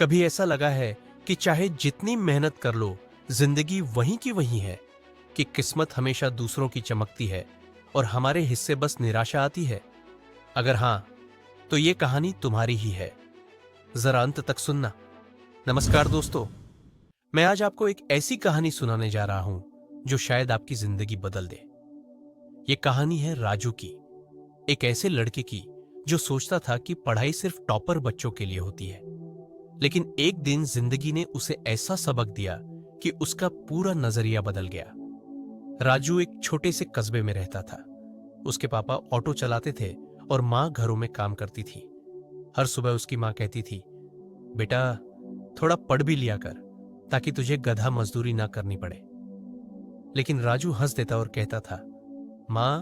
कभी ऐसा लगा है कि चाहे जितनी मेहनत कर लो, जिंदगी वहीं की वहीं है, कि किस्मत हमेशा दूसरों की चमकती है और हमारे हिस्से बस निराशा आती है? अगर हां, तो ये कहानी तुम्हारी ही है। जरा अंत तक सुनना। नमस्कार दोस्तों, मैं आज आपको एक ऐसी कहानी सुनाने जा रहा हूं जो शायद आपकी जिंदगी बदल दे। ये कहानी है राजू की, एक ऐसे लड़के की जो सोचता था कि पढ़ाई सिर्फ टॉपर बच्चों के लिए होती है। लेकिन एक दिन जिंदगी ने उसे ऐसा सबक दिया कि उसका पूरा नजरिया बदल गया। राजू एक छोटे से कस्बे में रहता था। उसके पापा ऑटो चलाते थे और माँ घरों में काम करती थी। हर सुबह उसकी माँ कहती थी, बेटा थोड़ा पढ़ भी लिया कर, ताकि तुझे गधा मजदूरी ना करनी पड़े। लेकिन राजू हंस देता और कहता था, माँ,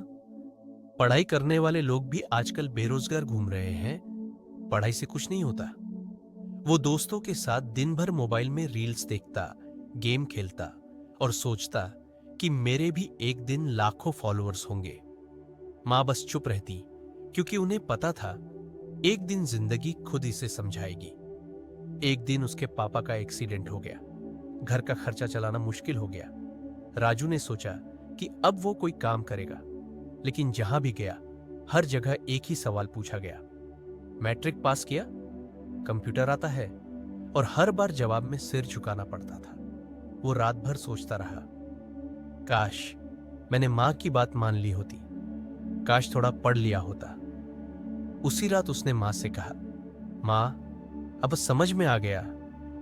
पढ़ाई करने वाले लोग भी आजकल बेरोजगार घूम रहे हैं, पढ़ाई से कुछ नहीं होता। वो दोस्तों के साथ दिन भर मोबाइल में रील्स देखता, गेम खेलता और सोचता कि मेरे भी एक दिन लाखों फॉलोअर्स होंगे। मां बस चुप रहती, क्योंकि उन्हें पता था एक दिन जिंदगी खुद इसे समझाएगी। एक दिन उसके पापा का एक्सीडेंट हो गया। घर का खर्चा चलाना मुश्किल हो गया। राजू ने सोचा कि अब वो कोई काम करेगा, लेकिन जहां भी गया हर जगह एक ही सवाल पूछा गया, मैट्रिक पास किया, कंप्यूटर आता है? और हर बार जवाब में सिर झुकाना पड़ता था। वो रात भर सोचता रहा, काश मैंने मां की बात मान ली होती, काश थोड़ा पढ़ लिया होता। उसी रात उसने मां से कहा, मां, अब समझ में आ गया,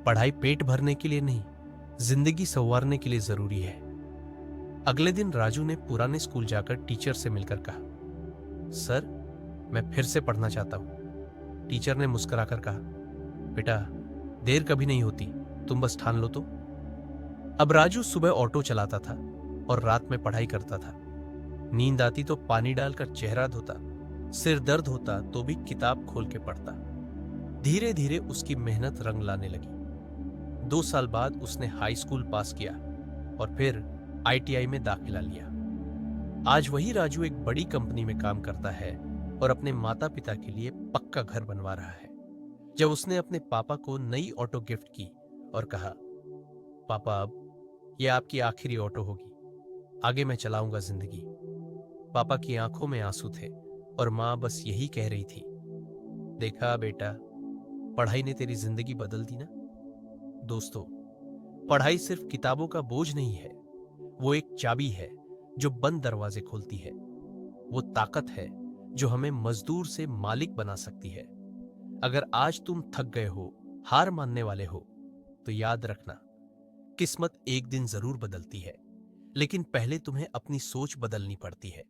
पढ़ाई पेट भरने के लिए नहीं, जिंदगी संवारने के लिए जरूरी है। अगले दिन राजू ने पुराने स्कूल जाकर टीचर से मिलकर कहा, सर, मैं फिर से पढ़ना चाहता हूं। टीचर ने मुस्कुराकर कहा, बेटा देर कभी नहीं होती, तुम बस ठान लो तो। अब राजू सुबह ऑटो चलाता था और रात में पढ़ाई करता था। नींद आती तो पानी डालकर चेहरा धोता, सिर दर्द होता तो भी किताब खोल के पढ़ता। धीरे धीरे उसकी मेहनत रंग लाने लगी। 2 साल बाद उसने हाई स्कूल पास किया और फिर आईटीआई में दाखिला लिया। आज वही राजू एक बड़ी कंपनी में काम करता है और अपने माता पिता के लिए पक्का घर बनवा रहा है। जब उसने अपने पापा को नई ऑटो गिफ्ट की और कहा, पापा अब यह आपकी आखिरी ऑटो होगी, आगे मैं चलाऊंगा जिंदगी। पापा की आंखों में आंसू थे और मां बस यही कह रही थी, देखा बेटा, पढ़ाई ने तेरी जिंदगी बदल दी ना। दोस्तों, पढ़ाई सिर्फ किताबों का बोझ नहीं है, वो एक चाबी है जो बंद दरवाजे खोलती है। वो ताकत है जो हमें मजदूर से मालिक बना सकती है। अगर आज तुम थक गए हो, हार मानने वाले हो, तो याद रखना, किस्मत एक दिन जरूर बदलती है, लेकिन पहले तुम्हें अपनी सोच बदलनी पड़ती है।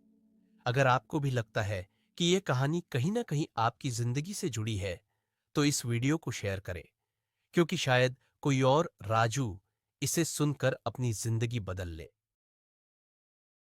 अगर आपको भी लगता है कि यह कहानी कहीं ना कहीं आपकी जिंदगी से जुड़ी है, तो इस वीडियो को शेयर करें, क्योंकि शायद कोई और राजू इसे सुनकर अपनी जिंदगी बदल ले।